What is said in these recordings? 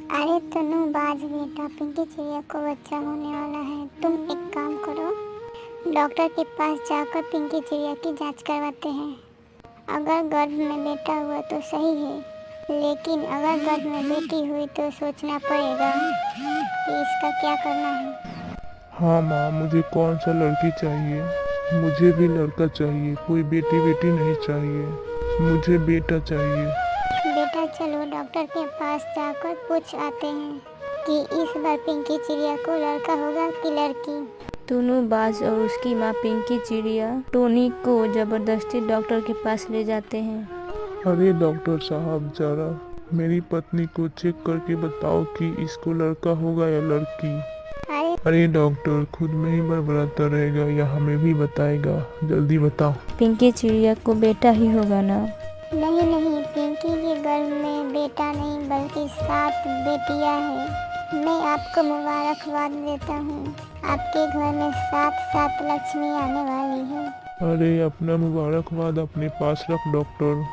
अरे तनु बाज बेटा, पिंकी चिड़िया को बच्चा होने वाला है। तुम एक काम करो, डॉक्टर के पास जाकर पिंकी चिड़िया की जांच करवाते हैं। अगर गर्भ में बेटा हुआ तो सही है, लेकिन अगर गर्भ में बेटी हुई तो सोचना पड़ेगा कि इसका क्या करना है। हाँ माँ, मुझे कौन सा लड़की चाहिए? मुझे भी लड़का चाहिए, कोई बेटी बेटी नहीं चाहिए। मुझे बेटा चाहिए। बेटा चलो डॉक्टर के पास जाकर पूछ आते हैं कि इस बार पिंकी चिड़िया को लड़का होगा कि लड़की। टुनू बाज और उसकी माँ पिंकी चिड़िया टोनी को जबरदस्ती डॉक्टर के पास ले जाते हैं। अरे डॉक्टर साहब, जरा मेरी पत्नी को चेक करके बताओ कि इसको लड़का होगा या लड़की। अरे डॉक्टर, खुद में ही बड़बड़ाता रहेगा या हमें भी बताएगा? जल्दी बताओ। पिंकी चिड़िया को बेटा ही होगा ना? नहीं नहीं, पिंकी के गर्भ में बेटा नहीं बल्कि 7 बेटियां हैं। मैं आपको मुबारकबाद देता हूँ। आपके घर में 7 लक्ष्मी आने वाली है। अरे अपना मुबारकबाद अपने पास रख डॉक्टर।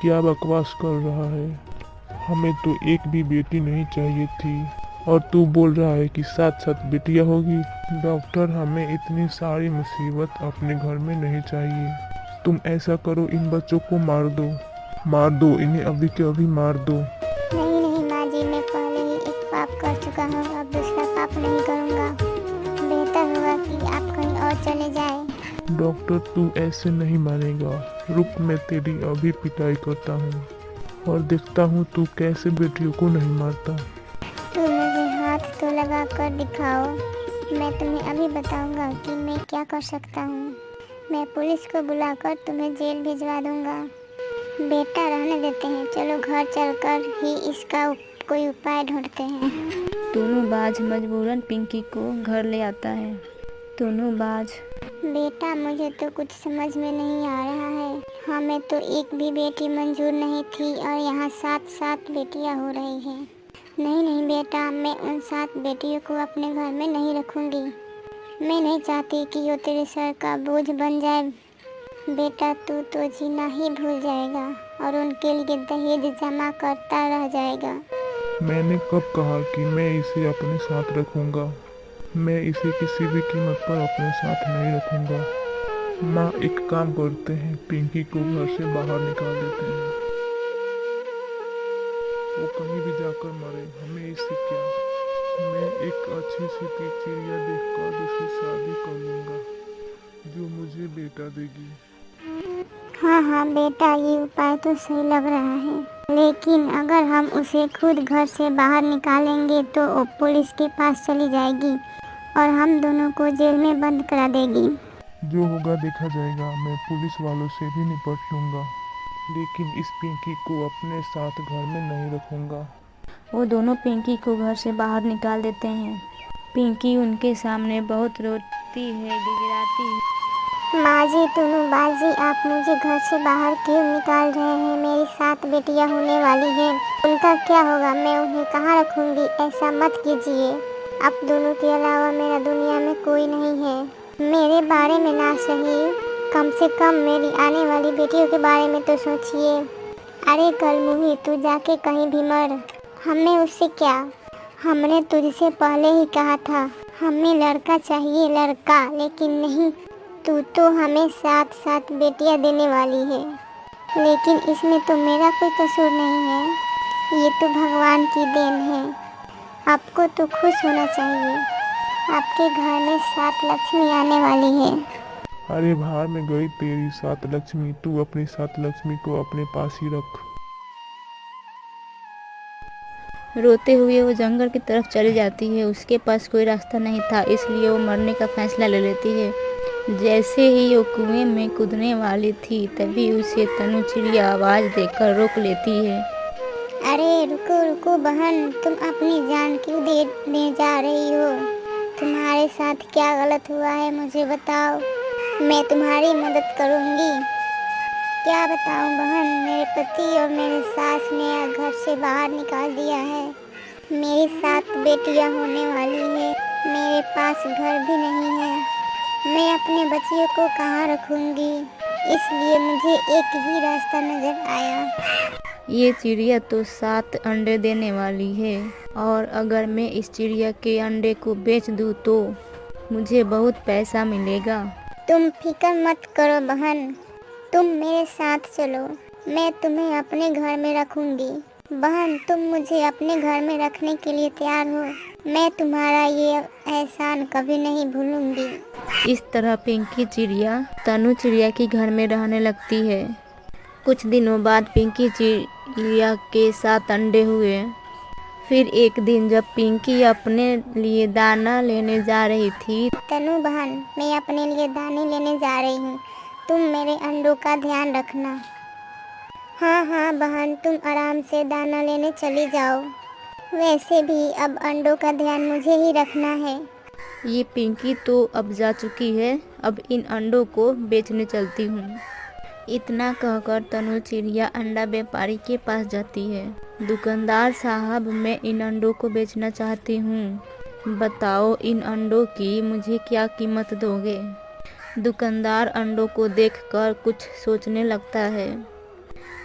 क्या बकवास कर रहा है? हमें तो एक भी बेटी नहीं चाहिए थी और तू बोल रहा है कि 7 बेटियां होगी। डॉक्टर, हमें इतनी सारी मुसीबत अपने घर में नहीं चाहिए। तुम ऐसा करो, इन बच्चों को मार दो, इन्हें अभी के अभी मार दो। नहीं नहीं माँ जी, मैं पहले ही एक पाप कर चुका हूँ, अब दूसरा पाप नहीं करूँगा। बेहतर होगा कि आप कहीं और चले जाए। डॉक्टर, तू ऐसे नहीं मानेगा। रुक, मैं तेरी अभी पिटाई करता हूँ और देखता हूँ तू कैसे बेटियों को नहीं मारता। तो मुझे हाथ तो लगा कर दिखाओ, मैं तुम्हें अभी बताऊंगा कि मैं क्या कर सकता हूँ। मैं पुलिस को बुलाकर तुम्हें जेल भिजवा दूंगा। बेटा रहने देते हैं, चलो घर चलकर ही इसका कोई उपाय ढूंढते हैं। टुनू बाज मजबूरन पिंकी को घर ले आता है। टुनू बाज, बेटा मुझे तो कुछ समझ में नहीं आ रहा है। हमें तो एक भी बेटी मंजूर नहीं थी और यहाँ 7 बेटियाँ हो रही हैं। नहीं नहीं बेटा, मैं उन 7 बेटियों को अपने घर में नहीं रखूँगी। मैं नहीं चाहती कि वो तेरे सर का बोझ बन जाए। बेटा तू तो जीना ही भूल जाएगा और उनके लिए दहेज जमा करता रह जाएगा। मैंने कब कहा कि मैं इसे अपने साथ रखूंगा? मैं इसे किसी भी कीमत पर अपने साथ नहीं रखूंगा। माँ, एक काम करते हैं, पिंकी को घर से बाहर निकाल देते हैं। वो कहीं भी जाकर मरे, हमें इससे क्या। मैं एक अच्छी सी चिड़िया देखकर उससे शादी कर लूंगा जो मुझे बेटा देगी। हाँ हाँ बेटा, ये उपाय तो सही लग रहा है, लेकिन अगर हम उसे खुद घर से बाहर निकालेंगे तो वो पुलिस के पास चली जाएगी और हम दोनों को जेल में बंद करा देगी। जो होगा देखा जाएगा। मैं पुलिस वालों से भी निपट लूंगा, लेकिन इस पिंकी को अपने साथ घर में नहीं रखूंगा। वो दोनों पिंकी को घर से बाहर निकाल देते हैं। पिंकी उनके सामने बहुत रोती है, गिड़गिड़ाती है। माँ जी, टुनू बाजी, आप मुझे घर से बाहर क्यों निकाल रहे हैं? मेरी 7 बेटियाँ होने वाली हैं, उनका क्या होगा? मैं उन्हें कहाँ रखूँगी? ऐसा मत कीजिए। आप दोनों के अलावा मेरा दुनिया में कोई नहीं है। मेरे बारे में ना सही, कम से कम मेरी आने वाली बेटियों के बारे में तो सोचिए। अरे गलमुही, तू जाके कहीं भी मर, हमें उससे क्या। हमने तुझसे पहले ही कहा था हमें लड़का चाहिए, लड़का, लेकिन नहीं, तू तो हमें 7 बेटियां देने वाली है। लेकिन इसमें तो मेरा कोई कसूर नहीं है, ये तो भगवान की देन है। आपको तो खुश होना चाहिए, आपके घर में 7 लक्ष्मी आने वाली है। अरे बाहर में गई तेरी 7 लक्ष्मी। तू अपनी 7 लक्ष्मी को अपने पास ही रख। रोते हुए वो जंगल की तरफ चली जाती है। उसके पास कोई रास्ता नहीं था, इसलिए वो मरने का फैसला ले लेती है। जैसे ही वो कुएं में कूदने वाली थी, तभी उसे तनु चिड़िया आवाज़ देकर रोक लेती है। अरे रुको रुको बहन, तुम अपनी जान क्यों देने जा रही हो? तुम्हारे साथ क्या गलत हुआ है मुझे बताओ, मैं तुम्हारी मदद करूँगी। क्या बताऊं बहन, मेरे पति और मेरे सास ने घर से बाहर निकाल दिया है। मेरी 7 बेटियां होने वाली है, मेरे पास घर भी नहीं है। मैं अपने बच्चियों को कहाँ रखूंगी? इसलिए मुझे एक ही रास्ता नजर आया। ये चिड़िया तो 7 अंडे देने वाली है और अगर मैं इस चिड़िया के अंडे को बेच दूँ तो मुझे बहुत पैसा मिलेगा। तुम फिक्र मत करो बहन, तुम मेरे साथ चलो, मैं तुम्हें अपने घर में रखूंगी। बहन, तुम मुझे अपने घर में रखने के लिए तैयार हो? मैं तुम्हारा ये एहसान कभी नहीं भूलूंगी। इस तरह पिंकी चिड़िया तनु चिड़िया के घर में रहने लगती है। कुछ दिनों बाद पिंकी चिड़िया के 7 अंडे हुए। फिर एक दिन जब पिंकी अपने लिए दाना लेने जा रही थी, तनु बहन, मैं अपने लिए दाने लेने जा रही हूँ, तुम मेरे अंडों का ध्यान रखना। हाँ हाँ बहन, तुम आराम से दाना लेने चली जाओ, वैसे भी अब अंडों का ध्यान मुझे ही रखना है। ये पिंकी तो अब जा चुकी है, अब इन अंडों को बेचने चलती हूँ। इतना कहकर तनु चिड़िया अंडा व्यापारी के पास जाती है। दुकानदार साहब, मैं इन अंडों को बेचना चाहती हूँ, बताओ इन अंडों की मुझे क्या कीमत दोगे? दुकानदार अंडों को देखकर कुछ सोचने लगता है।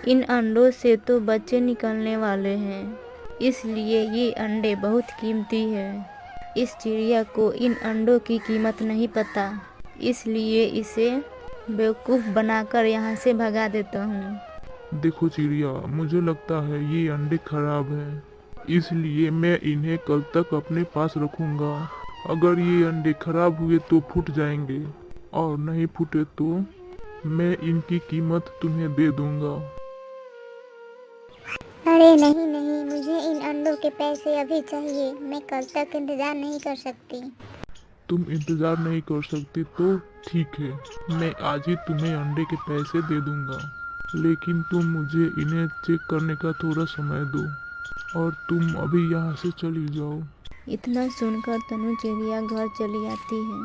इन अंडों से तो बच्चे निकलने वाले हैं, इसलिए ये अंडे बहुत कीमती है। इस चिड़िया को इन अंडों की कीमत नहीं पता, इसलिए इसे बेवकूफ़ बनाकर यहाँ से भगा देता हूँ। देखो चिड़िया, मुझे लगता है ये अंडे खराब हैं, इसलिए मैं इन्हें कल तक अपने पास रखूंगा। अगर ये अंडे खराब हुए तो फूट जाएंगे और नहीं फूटे तो मैं इनकी कीमत तुम्हें दे दूंगा। अरे नहीं नहीं, मुझे इन अंडों के पैसे अभी चाहिए, मैं कल तक इंतजार नहीं कर सकती। तुम इंतजार नहीं कर सकती तो ठीक है, मैं आज ही तुम्हें अंडे के पैसे दे दूंगा, लेकिन तुम मुझे इन्हें चेक करने का थोड़ा समय दो और तुम अभी यहाँ से चली जाओ। इतना सुनकर तनु चिड़िया घर चली आती है।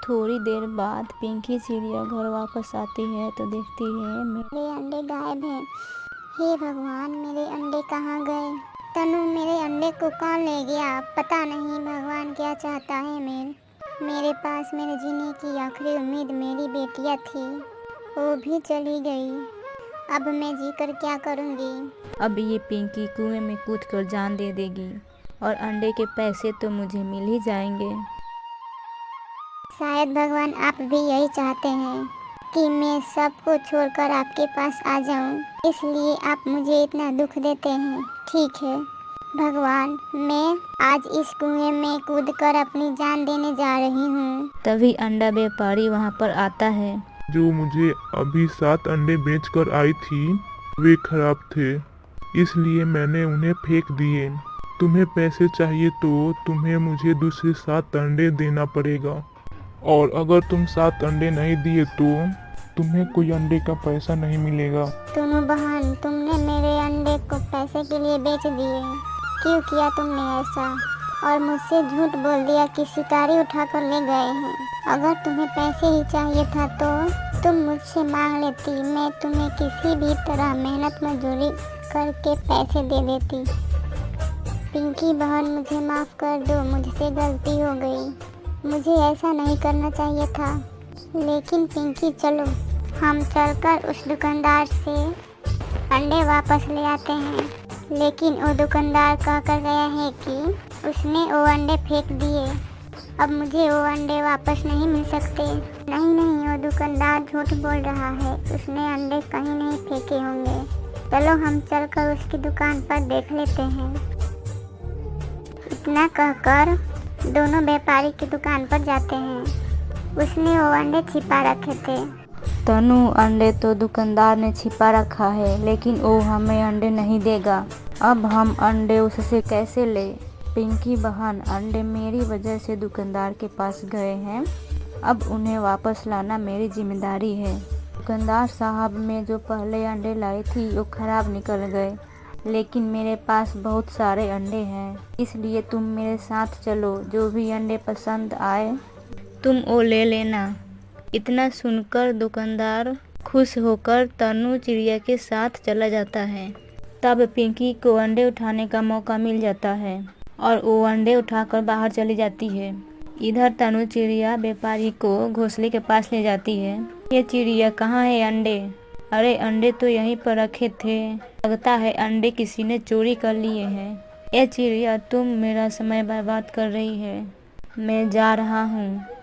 थोड़ी देर बाद पिंकी चिड़िया घर वापस आती है तो देखती है मेरे अंडे गायब हैं। हे भगवान, मेरे अंडे कहाँ गए? तनु, मेरे अंडे को कौन ले गया? पता नहीं भगवान क्या चाहता है। मेरे पास मेरे जीने की आखिरी उम्मीद मेरी बेटियाँ थी, वो भी चली गई। अब मैं जीकर क्या करूँगी? अब ये पिंकी कुएं में कूदकर जान दे देगी और अंडे के पैसे तो मुझे मिल ही जाएंगे। शायद भगवान आप भी यही चाहते हैं कि मैं सबको छोड़कर आपके पास आ जाऊं, इसलिए आप मुझे इतना दुख देते हैं। ठीक है भगवान, मैं आज इस कुएं में कूदकर अपनी जान देने जा रही हूँ। तभी अंडा व्यापारी वहाँ पर आता है। जो मुझे अभी 7 अंडे बेचकर आई थी वे खराब थे, इसलिए मैंने उन्हें फेंक दिए। तुम्हें पैसे चाहिए तो तुम्हें मुझे दूसरे 7 अंडे देना पड़ेगा, और अगर तुम 7 अंडे नहीं दिए तो तुम्हें कोई अंडे का पैसा नहीं मिलेगा। तुनु बहन, तुमने मेरे अंडे को पैसे के लिए बेच दिए। क्यों किया तुमने ऐसा? और मुझसे झूठ बोल दिया कि शिकारी उठाकर ले गए हैं। अगर तुम्हें पैसे ही चाहिए था तो तुम मुझसे मांग लेती, मैं तुम्हें किसी भी तरह मेहनत मजदूरी करके पैसे दे देती। पिंकी बहन, मुझे माफ़ कर दो, मुझसे गलती हो गई, मुझे ऐसा नहीं करना चाहिए था। लेकिन पिंकी, चलो हम चलकर उस दुकानदार से अंडे वापस ले आते हैं। लेकिन वो दुकानदार कहकर गया है कि उसने वो अंडे फेंक दिए, अब मुझे वो अंडे वापस नहीं मिल सकते। नहीं नहीं, वो दुकानदार झूठ बोल रहा है, उसने अंडे कहीं नहीं फेंके होंगे। चलो हम चलकर उसकी दुकान पर देख लेते हैं। इतना कहकर दोनों व्यापारी की दुकान पर जाते हैं। उसने वो अंडे छिपा रखे थे। तनु, अंडे तो दुकानदार ने छिपा रखा है, लेकिन वो हमें अंडे नहीं देगा। अब हम अंडे उससे कैसे ले? पिंकी बहन, अंडे मेरी वजह से दुकानदार के पास गए हैं, अब उन्हें वापस लाना मेरी जिम्मेदारी है। दुकानदार साहब, मैं जो पहले अंडे लाई थी वो खराब निकल गए, लेकिन मेरे पास बहुत सारे अंडे हैं, इसलिए तुम मेरे साथ चलो, जो भी अंडे पसंद आए तुम वो ले लेना। इतना सुनकर दुकानदार खुश होकर तनु चिड़िया के साथ चला जाता है। तब पिंकी को अंडे उठाने का मौका मिल जाता है और वो अंडे उठाकर बाहर चली जाती है। इधर तनु चिड़िया व्यापारी को घोंसले के पास ले जाती है। ये चिड़िया, कहाँ है अंडे? अरे अंडे तो यहीं पर रखे थे, लगता है अंडे किसी ने चोरी कर लिए हैं। ए चिड़िया, तुम मेरा समय बर्बाद कर रही है, मैं जा रहा हूँ।